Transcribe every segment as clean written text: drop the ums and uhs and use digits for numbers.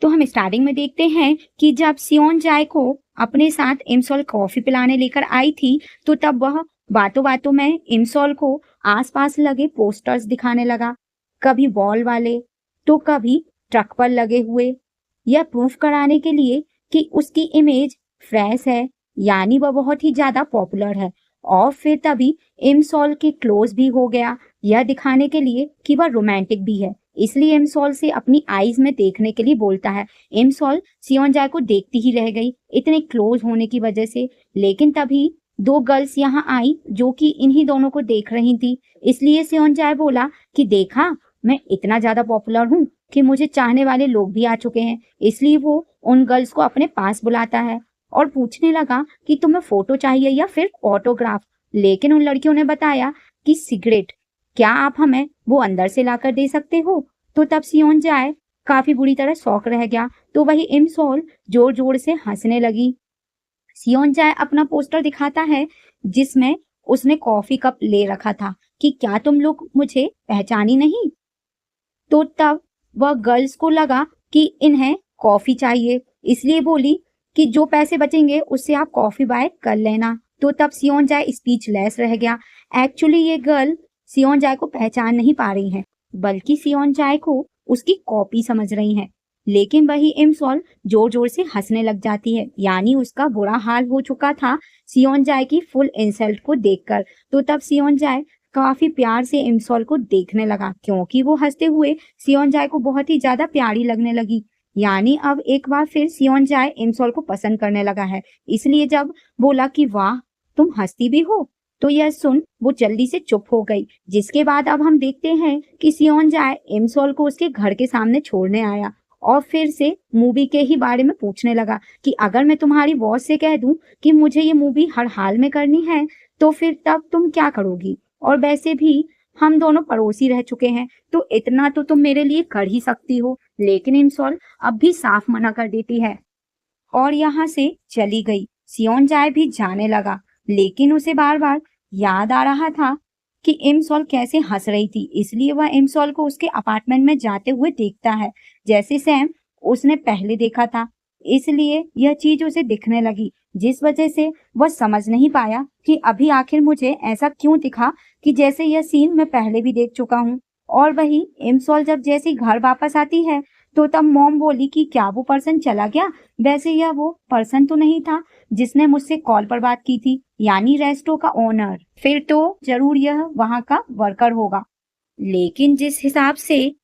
तो हम स्टार्टिंग में देखते हैं कि जब सियोन जाए को अपने साथ इमसोल कॉफी पिलाने लेकर आई थी, तो तब वह बातों बातों में इमसोल को आसपास लगे पोस्टर्स दिखाने लगा, कभी वॉल वाले तो कभी ट्रक पर लगे हुए, यह प्रूफ कराने के लिए कि उसकी इमेज फ्रेश है, यानी वह बहुत ही ज्यादा पॉपुलर है। और फिर तभी इमसोल के क्लोज भी हो गया, यह दिखाने के लिए कि वह रोमांटिक भी है, इसलिए इमसोल से अपनी आईज में देखने के लिए बोलता है। इमसोल सियोनजाए को देखती ही रह गई इतने क्लोज होने की वजह से। लेकिन तभी दो गर्ल्स यहाँ आई जो कि इन्हीं दोनों को देख रही थी, इसलिए सियोनजाए बोला कि देखा, मैं इतना ज्यादा पॉपुलर हूँ कि मुझे चाहने वाले लोग भी आ चुके हैं। इसलिए वो उन गर्ल्स को अपने पास बुलाता है और पूछने लगा कि तुम्हें फोटो चाहिए या फिर ऑटोग्राफ। लेकिन उन लड़कियों ने बताया कि सिगरेट, क्या आप हमें वो अंदर से लाकर दे सकते हो? तो तब सियोनजाए काफी बुरी तरह शॉक रह गया, तो वही इमसोल जोर जोर से हंसने लगी। सियोनजाए अपना पोस्टर दिखाता है जिसमें उसने कॉफी कप ले रखा था कि क्या तुम लोग मुझे पहचानी नहीं? तो तब वह गर्ल्स को लगा कि इन्हें कॉफी चाहिए, इसलिए बोली कि जो पैसे बचेंगे उससे आप कॉफी बाय कर लेना। तो तब सियोनजाए स्पीचलेस रह गया। एक्चुअली ये गर्ल सियोनजाए को पहचान नहीं पा रही है, बल्कि सियोनजाए को उसकी कॉपी समझ रही है। लेकिन वही इमसोल जोर जोर से हंसने लग जाती है, यानी उसका बुरा हाल हो चुका था सियोनजाए की फुल इंसल्ट को देखकर। तो तब सियोनजाए काफी प्यार से इमसोल को देखने लगा, क्योंकि वो हंसते हुए सियोनजाए को बहुत ही ज्यादा प्यारी लगने लगी। यानी अब एक बार फिर सियोनजाए इमसोल को पसंद करने लगा है। इसलिए जब बोला कि वाह, तुम हंसती भी हो, तो यह सुन वो जल्दी से चुप हो गई। जिसके बाद अब हम देखते हैं कि सियोनजाए इमसोल को उसके घर के सामने छोड़ने आया और फिर से मूवी के ही बारे में पूछने लगा कि अगर मैं तुम्हारी बॉस से कह दूं कि मुझे ये मूवी हर हाल में करनी है, तो फिर तब तुम क्या करोगी? और वैसे भी हम दोनों पड़ोसी रह चुके हैं, तो इतना तो तुम मेरे लिए कर ही सकती हो। लेकिन इमसोल अब भी साफ मना कर देती है और यहाँ से चली गई। सियोनजाए भी जाने लगा, लेकिन उसे बार बार याद आ रहा था कि इमसोल कैसे हंस रही थी, इसलिए वह इमसोल को उसके अपार्टमेंट में जाते हुए देखता है, जैसे सैम उसने पहले देखा था। इसलिए यह चीज उसे दिखने लगी, जिस वजह से वह समझ नहीं पाया कि अभी आखिर मुझे ऐसा क्यों दिखा कि जैसे यह सीन मैं पहले भी देख चुका हूँ। और वही इमसोल जब जैसे घर वापस आती है, तो तब मॉम बोली कि क्या वो पर्सन चला गया? वैसे यह वो पर्सन तो नहीं था जिसने मुझसे कॉल पर बात की थी, यानी रेस्टो का ओनर। फिर तो जरूर यह वहां का वर्कर होगा। लेकिन जिस हिसाब से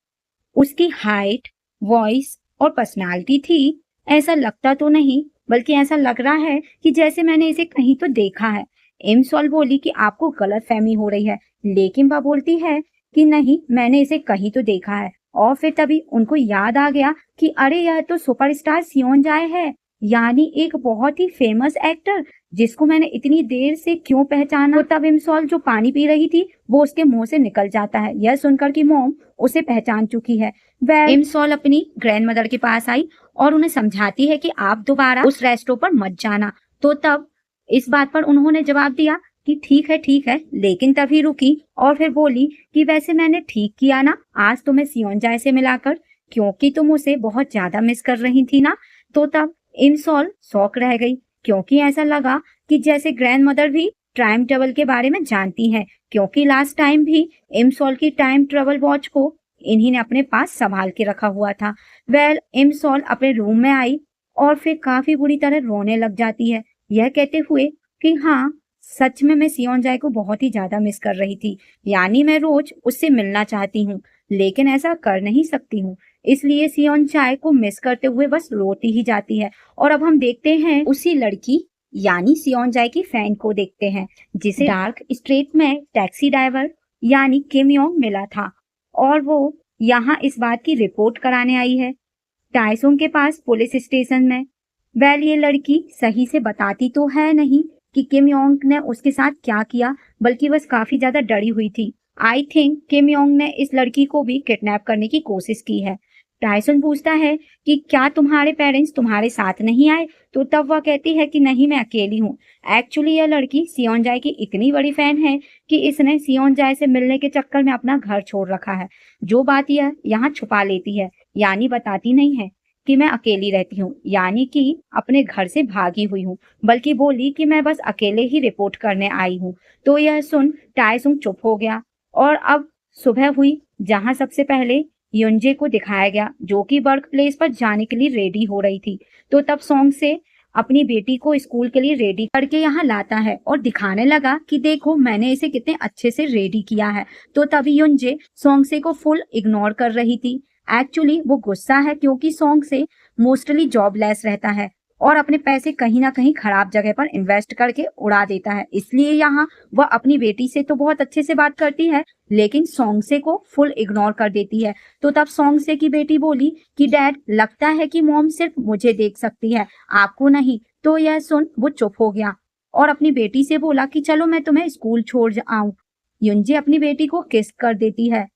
उसकी हाइट, वॉइस और पर्सनालिटी थी, ऐसा लगता तो नहीं, बल्कि ऐसा लग रहा है कि जैसे मैंने इसे कहीं तो देखा है। इमसोल बोली कि आपको गलतफहमी हो रही है, लेकिन वह बोलती है कि नहीं, मैंने इसे कहीं तो देखा है। और फिर तभी उनको याद आ गया कि अरे यह तो सुपरस्टार सियोनजाए है, यानी एक बहुत ही फेमस एक्टर जिसको मैंने इतनी देर से क्यों पहचाना। तो तब इमसोल जो पानी पी रही थी वो उसके मुंह से निकल जाता है, यह सुनकर कि मॉम उसे पहचान चुकी है। वह इमसोल अपनी ग्रैंडमदर के पास आई और उन्हें समझाती है कि आप दोबारा उस रेस्टोरेंट पर मत जाना। तो तब इस बात पर उन्होंने जवाब दिया कि ठीक है, लेकिन तभी रुकी और फिर बोली कि वैसे मैंने ठीक किया ना आज तुम्हें सियोनजाए से मिलाकर, क्योंकि तुम उसे बहुत ज्यादा मिस कर रही थी ना। तो तब इमसोल शॉक रह गई, क्योंकि ऐसा लगा कि जैसे ग्रैंडमदर भी टाइम ट्रेवल के बारे में जानती हैं, क्योंकि लास्ट टाइम भी इमसोल की टाइम ट्रेवल वॉच को इन्हीं ने अपने पास संभाल के रखा हुआ था। इमसोल अपने रूम में आई और फिर काफी बुरी तरह रोने लग जाती है, यह कहते हुए कि हाँ, सच में मैं सियोनजाए को बहुत ही ज्यादा मिस कर रही थी, यानी मैं रोज उससे मिलना चाहती हूँ, लेकिन ऐसा कर नहीं सकती हूँ। इसलिए सियोनजाए को मिस करते हुए बस रोती ही जाती है। और अब हम देखते हैं उसी लड़की यानी सियोनजाए की फ्रेंड को देखते हैं, जिसे डार्क स्ट्रीट में टैक्सी ड्राइवर यानी किम योंग मिला था और वो यहाँ इस बात की रिपोर्ट कराने आई है टाइसोंग के पास पुलिस स्टेशन में। ये लड़की सही से बताती तो है नहीं कि किम योंग ने उसके साथ क्या किया, बल्कि बस काफी ज्यादा डरी हुई थी। आई थिंक किम योंग ने इस लड़की को भी किडनैप करने की कोशिश की है। टाइसन पूछता है कि क्या तुम्हारे पेरेंट्स तुम्हारे साथ नहीं आए? तो तब वह कहती है कि नहीं, मैं अकेली हूँ। एक्चुअली यह लड़की सियोनजाए की इतनी बड़ी फैन है कि इसने सियोनजाए से मिलने के चक्कर में अपना घर छोड़ रखा है। जो बात यह यहाँ छुपा लेती है, यानी बताती नहीं है। कि मैं अकेली रहती हूँ, यानी कि अपने घर से भागी हुई हूँ, बल्कि बोली कि मैं बस अकेले ही रिपोर्ट करने आई हूँ। तो यह सुन टाइसुंग चुप हो गया और अब सुबह हुई, जहाँ सबसे पहले युनजे को दिखाया गया, जो कि वर्क प्लेस पर जाने के लिए रेडी हो रही थी। तो तब सॉन्ग से अपनी बेटी को स्कूल के लिए रेडी करके यहाँ लाता है और दिखाने लगा कि देखो मैंने इसे कितने अच्छे से रेडी किया है। तो तभी युनजे सॉन्गसे को फुल इग्नोर कर रही थी। एक्चुअली वो गुस्सा है क्योंकि सॉन्गसे मोस्टली जॉबलेस रहता है और अपने पैसे कहीं ना कहीं खराब जगह पर इन्वेस्ट करके उड़ा देता है। इसलिए यहाँ वह अपनी बेटी से तो बहुत अच्छे से बात करती है, लेकिन सॉन्गसे को फुल इग्नोर कर देती है। तो तब सॉन्गसे की बेटी बोली कि डैड, लगता है कि मॉम सिर्फ मुझे देख सकती है, आपको नहीं। तो यह सुन वो चुप हो गया और अपनी बेटी से बोला कि चलो मैं तुम्हें स्कूल छोड़ आऊं। युंजे अपनी बेटी को किस कर देती है,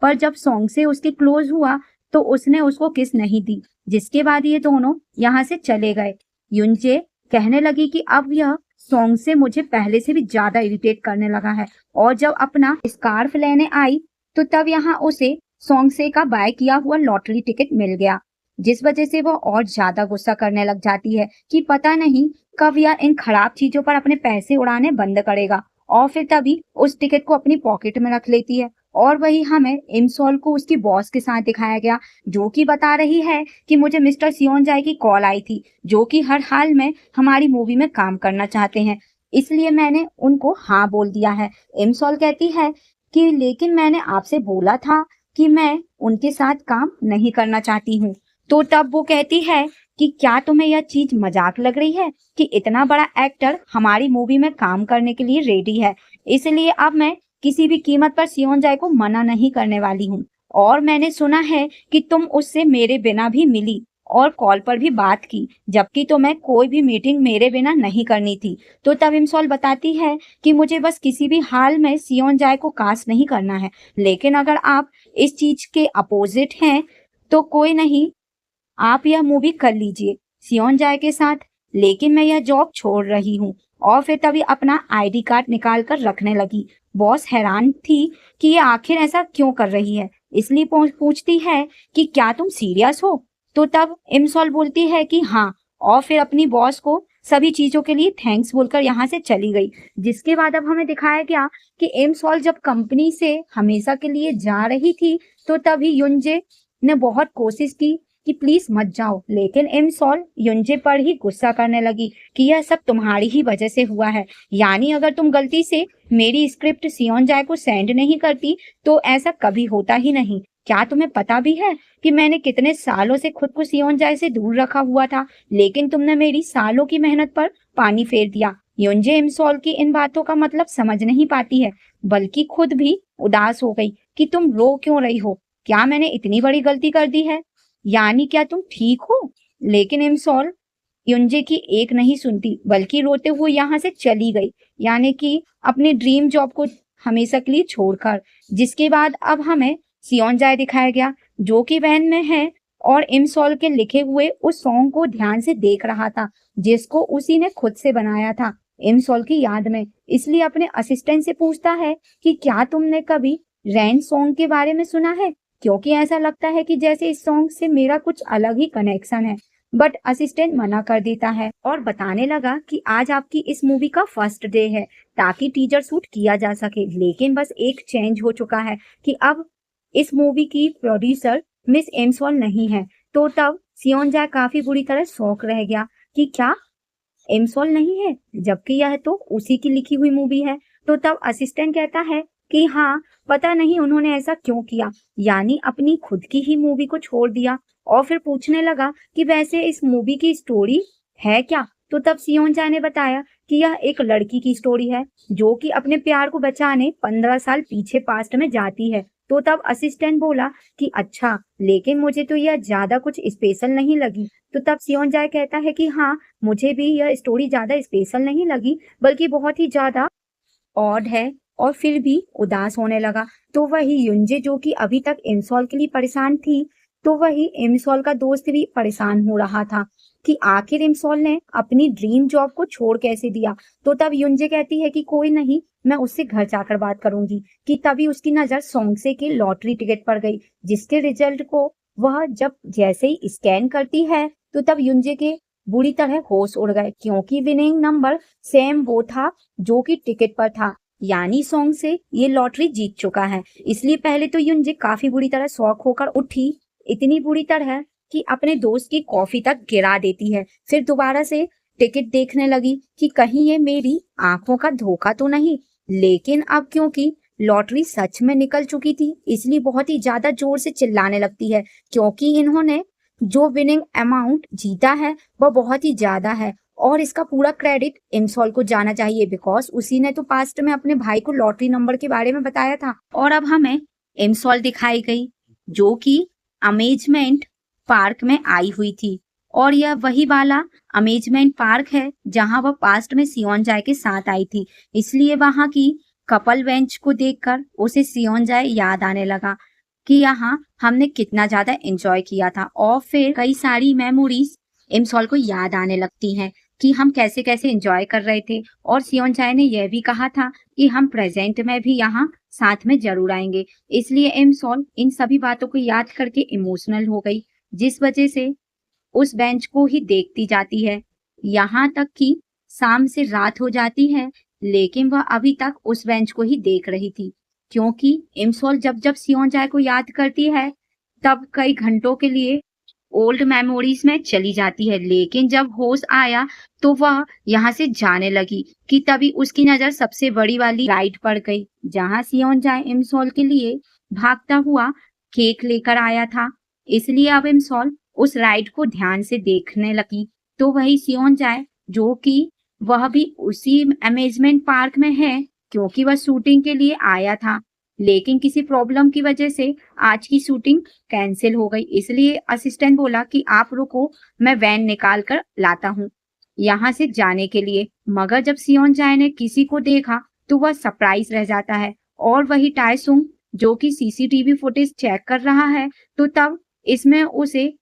पर जब सॉन्गसे उसके क्लोज हुआ तो उसने उसको किस नहीं दी, जिसके बाद ये दोनों यहाँ से चले गए। युंजे कहने लगी कि अब यह सॉन्गसे मुझे पहले से भी ज्यादा इरिटेट करने लगा है और जब अपना स्कार्फ लेने आई तो तब यहाँ उसे सॉन्गसे का बाय किया हुआ लॉटरी टिकट मिल गया, जिस वजह से वो और ज्यादा गुस्सा करने लग जाती है कि पता नहीं कब यह इन खराब चीजों पर अपने पैसे उड़ाने बंद करेगा। और फिर तभी उस टिकट को अपनी पॉकेट में रख लेती है और वही हमें इमसॉल को उसकी बॉस के साथ दिखाया गया, जो कि बता रही है कि मुझे मिस्टर सियोनजाई की कॉल आई थी, जो कि हर हाल में हमारी मूवी में काम करना चाहते हैं, इसलिए मैंने उनको हाँ बोल दिया है। इमसॉल कहती है कि लेकिन मैंने आपसे बोला था कि मैं उनके साथ काम नहीं करना चाहती हूँ। तो तब वो कहती है कि क्या तुम्हें यह चीज मजाक लग रही है कि इतना बड़ा एक्टर हमारी मूवी में काम करने के लिए रेडी है, इसलिए अब मैं किसी भी कीमत पर सियोनजाई को मना नहीं करने वाली हूँ। और मैंने सुना है कि तुम उससे मेरे बिना भी मिली और कॉल पर भी बात की, जबकि तुम्हें कोई भी मीटिंग मेरे बिना नहीं करनी थी। तो तब इमसॉल बताती है कि मुझे बस किसी भी हाल में सियोनजाई को कास्ट नहीं करना है, लेकिन अगर आप इस चीज के अपोजिट हैं तो कोई नहीं, आप यह मूवी कर लीजिए सियोनजाई के साथ, लेकिन मैं यह जॉब छोड़ रही हूँ। और फिर तभी अपना आईडी कार्ड निकाल कर रखने लगी। बॉस हैरान थी कि ये आखिर ऐसा क्यों कर रही है, इसलिए पूछती है कि क्या तुम सीरियस हो। तो तब इमसॉल बोलती है कि हाँ, और फिर अपनी बॉस को सभी चीजों के लिए थैंक्स बोलकर यहाँ से चली गई। जिसके बाद अब हमें दिखाया गया कि इमसॉल जब कंपनी से हमेशा के लिए जा रही थी तो तभी युनजे ने बहुत कोशिश की कि प्लीज मत जाओ, लेकिन इमसॉल युनजे पर ही गुस्सा करने लगी कि यह सब तुम्हारी ही वजह से हुआ है, यानी अगर तुम गलती से मेरी स्क्रिप्ट सियोनजाई को सेंड नहीं करती तो ऐसा कभी होता ही नहीं। क्या तुम्हें पता भी है कि मैंने कितने सालों से खुद को सियोनजाई से दूर रखा हुआ था, लेकिन तुमने मेरी सालों की मेहनत पर पानी फेर दिया। युनजे इमसॉल की इन बातों का मतलब समझ नहीं पाती है, बल्कि खुद भी उदास हो गई कि तुम रो क्यों रही हो, क्या मैंने इतनी बड़ी गलती कर दी है, यानी क्या तुम ठीक हो। लेकिन इमसॉल युनजे की एक नहीं सुनती, बल्कि रोते हुए यहाँ से चली गई, यानी कि अपनी ड्रीम जॉब को हमेशा के लिए छोड़कर। जिसके बाद अब हमें सियोनजाई दिखाया गया, जो कि वैन में है और इमसॉल के लिखे हुए उस सॉन्ग को ध्यान से देख रहा था, जिसको उसी ने खुद से बनाया था इमसॉल की याद में। इसलिए अपने असिस्टेंट से पूछता है कि क्या तुमने कभी रैन सॉन्ग के बारे में सुना है, क्योंकि ऐसा लगता है कि जैसे इस सॉन्ग से मेरा कुछ अलग ही कनेक्शन है। बट असिस्टेंट मना कर देता है और बताने लगा कि आज आपकी इस मूवी का फर्स्ट डे है, ताकि टीजर शूट किया जा सके, लेकिन बस एक चेंज हो चुका है कि अब इस मूवी की प्रोड्यूसर मिस एम्सॉल नहीं है। तो तब सियोनजा काफी बुरी तरह शॉक रह गया कि क्या एम्सॉल नहीं है, जबकि यह तो उसी की लिखी हुई मूवी है। तो तब असिस्टेंट कहता है कि हाँ, पता नहीं उन्होंने ऐसा क्यों किया, यानी अपनी खुद की ही मूवी को छोड़ दिया। और फिर पूछने लगा कि वैसे इस मूवी की स्टोरी है क्या। तो तब सियोनजा ने बताया कि यह एक लड़की की स्टोरी है जो कि अपने प्यार को बचाने 15 साल पीछे पास्ट में जाती है। तो तब असिस्टेंट बोला कि अच्छा, लेकिन मुझे तो यह ज्यादा कुछ स्पेशल नहीं लगी। तो तब सियोनजा कहता है कि हाँ, मुझे भी यह स्टोरी ज्यादा स्पेशल नहीं लगी, बल्कि बहुत ही ज्यादा ऑड है। और फिर भी उदास होने लगा। तो वही युनजे, जो कि अभी तक इमसॉल के लिए परेशान थी, तो वही इमसॉल का दोस्त भी परेशान हो रहा था कि आखिर इमसॉल ने अपनी ड्रीम जॉब को छोड़ कैसे दिया। तो तब युनजे कहती है कि कोई नहीं, मैं उससे घर जाकर बात करूंगी। कि तभी उसकी नजर सॉन्गसे के लॉटरी टिकट पर गई, जिसके रिजल्ट को वह जब जैसे ही स्कैन करती है तो तब युंजे के बुरी तरह होश उड़ गए क्योंकि विनिंग नंबर सेम वो था जो कि टिकट पर था। यानी सॉन्ग से ये लॉटरी जीत चुका है। इसलिए पहले तो युंजे काफी बुरी तरह शॉक होकर उठी, इतनी बुरी तरह कि अपने दोस्त की कॉफी तक गिरा देती है। फिर दोबारा से टिकट देखने लगी कि कहीं ये मेरी आंखों का धोखा तो नहीं। लेकिन अब क्योंकि लॉटरी सच में निकल चुकी थी इसलिए बहुत ही ज्यादा जोर से चिल्लाने लगती है क्योंकि इन्होंने जो विनिंग अमाउंट जीता है वह बहुत ही ज्यादा है और इसका पूरा क्रेडिट इमसॉल को जाना चाहिए बिकॉज उसी ने तो पास्ट में अपने भाई को लॉटरी नंबर के बारे में बताया था। और अब हमें इमसॉल दिखाई गई जो कि अमेजमेंट पार्क में आई हुई थी और यह वही वाला अमेजमेंट पार्क है जहां वह पास्ट में सियोन जाय के साथ आई थी। इसलिए वहां की कपल बेंच को देखकर उसे सियोन जाय याद आने लगा कि यहाँ हमने कितना ज्यादा एंजॉय किया था और फिर कई सारी मेमोरीज इमसॉल को याद आने लगती हैं कि हम कैसे कैसे एंजॉय कर रहे थे। और सियोन जाय ने यह भी कहा था कि हम प्रेजेंट में भी यहाँ साथ में जरूर आएंगे। इसलिए इमसॉल इन सभी बातों को याद करके इमोशनल हो गई जिस वजह से उस बेंच को ही देखती जाती है। यहाँ तक कि शाम से रात हो जाती है लेकिन वह अभी तक उस बेंच को ही देख रही थी क्योंकि इमसॉल जब जब सियोन जाय को याद करती है तब कई घंटों के लिए ओल्ड मेमोरीज में चली जाती है। लेकिन जब होश आया तो वह यहाँ से जाने लगी कि तभी उसकी नजर सबसे बड़ी वाली राइड पर गई जहाँ सियोन जाय इमसॉल के लिए भागता हुआ केक लेकर आया था। इसलिए अब इमसॉल उस राइड को ध्यान से देखने लगी तो वही सियोन जाय जो कि वह भी उसी अमेजमेंट पार्क में है क्योंकि वह शूटिंग के लिए आया था। लेकिन किसी प्रॉब्लम की वजह से आज की शूटिंग कैंसिल हो गई। इसलिए असिस्टेंट बोला कि आप रुको, मैं वैन निकाल कर लाता हूँ यहाँ से जाने के लिए। मगर जब सियोन जाय ने किसी को देखा तो वह सरप्राइज रह जाता है और वही टाइसुंग जो कि सीसीटीवी फुटेज चेक कर रहा है तो तब इसमें उसे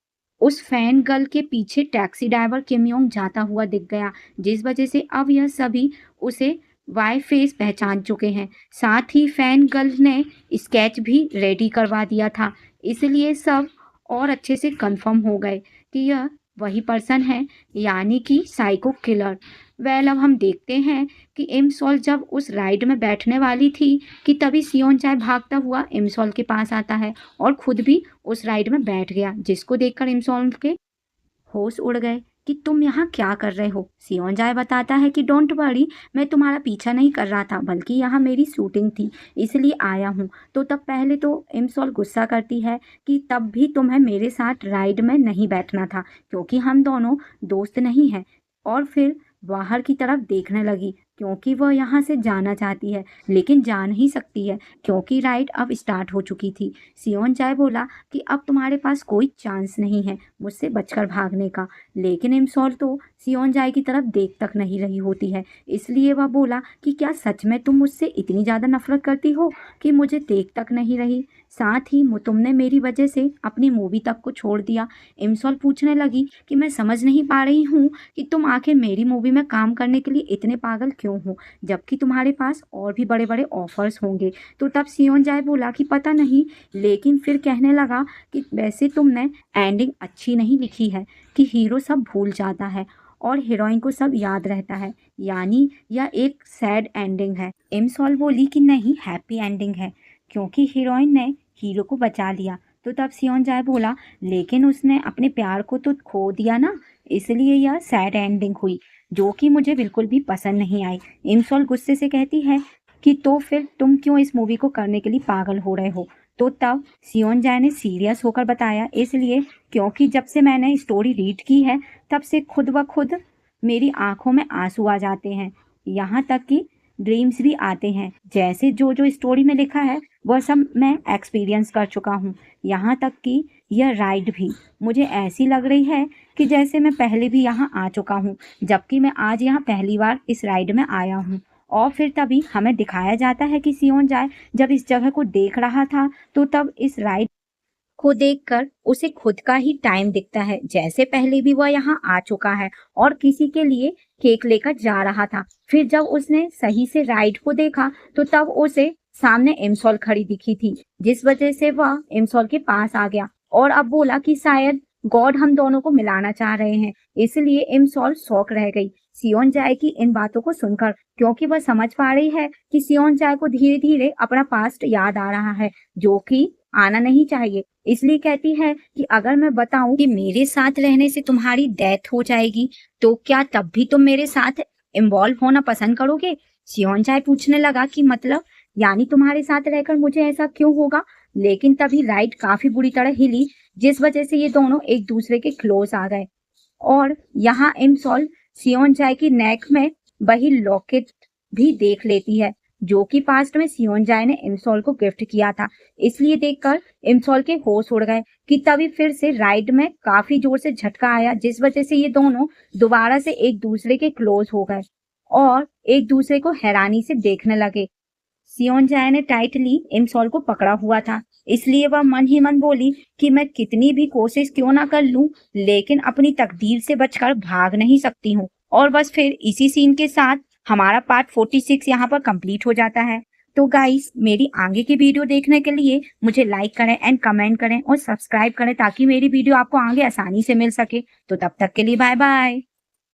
उस फैन गर्ल के पीछे टैक्सी ड्राइवर किम योंग जाता हुआ दिख गया जिस वजह से अब यह सभी उसे वाई फेस पहचान चुके हैं। साथ ही फैन गर्ल ने स्केच भी रेडी करवा दिया था इसलिए सब और अच्छे से कंफर्म हो गए कि यह वही पर्सन है यानी कि साइको किलर। वेल अब हम देखते हैं कि इमसॉल जब उस राइड में बैठने वाली थी कि तभी सियोन जाय भागता हुआ इमसॉल के पास आता है और खुद भी उस राइड में बैठ गया जिसको देखकर इमसॉल के होश उड़ गए कि तुम यहाँ क्या कर रहे हो। सियोन जाय बताता है कि डोंट वरी, मैं तुम्हारा पीछा नहीं कर रहा था बल्कि यहाँ मेरी शूटिंग थी इसलिए आया हूँ। तो तब पहले तो इमसॉल गुस्सा करती है कि तब भी तुम्हें मेरे साथ राइड में नहीं बैठना था क्योंकि हम दोनों दोस्त नहीं हैं। और फिर बाहर की तरफ देखने लगी क्योंकि वह यहाँ से जाना चाहती है लेकिन जा नहीं सकती है क्योंकि राइड अब स्टार्ट हो चुकी थी। सियोन जाय बोला कि अब तुम्हारे पास कोई चांस नहीं है मुझसे बचकर भागने का। लेकिन इमसॉल तो सियोन जाय की तरफ देख तक नहीं रही होती है इसलिए वह बोला कि क्या सच में तुम मुझसे इतनी ज़्यादा नफरत करती हो कि मुझे देख तक नहीं रही, साथ ही तुमने मेरी वजह से अपनी मूवी तक को छोड़ दिया। इमसॉल पूछने लगी कि मैं समझ नहीं पा रही हूँ कि तुम आखिर मेरी मूवी में काम करने के लिए इतने पागल क्यों हो जबकि तुम्हारे पास और भी बड़े बड़े ऑफर्स होंगे। तो तब सियोन जाय बोला कि पता नहीं, लेकिन फिर कहने लगा कि वैसे तुमने एंडिंग अच्छी नहीं लिखी है कि हीरो सब भूल जाता है और हीरोइन को सब याद रहता है, यानी यह एक सैड एंडिंग है। इमसॉल बोली कि नहीं, हैप्पी एंडिंग है क्योंकि हीरोइन ने हीरो को बचा लिया। तो तब सियोन जाय बोला लेकिन उसने अपने प्यार को तो खो दिया ना, इसलिए यह सैड एंडिंग हुई जो कि मुझे बिल्कुल भी पसंद नहीं आई। इमसॉल गुस्से से कहती है कि तो फिर तुम क्यों इस मूवी को करने के लिए पागल हो रहे हो। तो तब सियोन जाय ने सीरियस होकर बताया इसलिए क्योंकि जब से मैंने स्टोरी रीड की है तब से खुद ब खुद मेरी आंखों में आंसू आ जाते हैं, यहाँ तक कि ड्रीम्स भी आते हैं। जैसे जो जो स्टोरी में लिखा है वह सब मैं एक्सपीरियंस कर चुका हूँ, यहाँ तक कि यह राइड भी मुझे ऐसी लग रही है कि जैसे मैं पहले भी यहाँ आ चुका हूँ जबकि मैं आज यहाँ पहली बार इस राइड में आया हूँ। और फिर तभी हमें दिखाया जाता है कि सियोन जाय जब इस जगह को देख रहा था तो तब इस राइड को देखकर उसे खुद का ही टाइम दिखता है जैसे पहले भी वह यहाँ आ चुका है और किसी के लिए केक लेकर जा रहा था। फिर जब उसने सही से राइड को देखा तो तब उसे सामने इमसॉल खड़ी दिखी थी जिस वजह से वह इमसॉल के पास आ गया और अब बोला कि शायद गॉड हम दोनों को मिलाना चाह रहे हैं। इसलिए इमसॉल शॉक रह गई सियोन जाए की इन बातों को सुनकर, क्योंकि वह समझ पा रही है कि सियोन जाए को धीरे धीरे अपना पास्ट याद आ रहा है, जो कि आना नहीं चाहिए। इसलिए कहती है कि अगर मैं बताऊं कि मेरे साथ रहने से तुम्हारी डेथ हो जाएगी, तो क्या तब भी तुम मेरे साथ इन्वॉल्व होना पसंद करोगे? सियोन जाए पूछने लगा कि मतलब, यानी तुम्हारे साथ रहकर मुझे ऐसा क्यों होगा? लेकिन तभी लाइट काफी बुरी तरह हिली, जिस वजह से ये दोनों एक दूसरे के क्लोज आ गए। और यहाँ इमसॉल सियोन जाए की नेक में वही लॉकेट भी देख लेती है, जो कि पास्ट में सियोन जाए ने इमसॉल को गिफ्ट किया था। इसलिए देखकर इमसॉल के होश उड़ गए कि तभी फिर से राइड में काफी जोर से झटका आया, जिस वजह से ये दोनों दोबारा से एक दूसरे के क्लोज हो गए और एक दूसरे को हैरानी से देखने लगे। सियोन जाए ने टाइटली इमसॉल को पकड़ा हुआ था, इसलिए वह मन ही मन बोली कि मैं कितनी भी कोशिश क्यों ना कर लूं, लेकिन अपनी तकदीर से बचकर भाग नहीं सकती हूँ। और बस फिर इसी सीन के साथ हमारा पार्ट 46 यहाँ पर कंप्लीट हो जाता है। तो गाइस, मेरी आगे की वीडियो देखने के लिए मुझे लाइक करें एंड कमेंट करें और सब्सक्राइब करें, ताकि मेरी वीडियो आपको आगे आसानी से मिल सके। तो तब तक के लिए बाय बाय।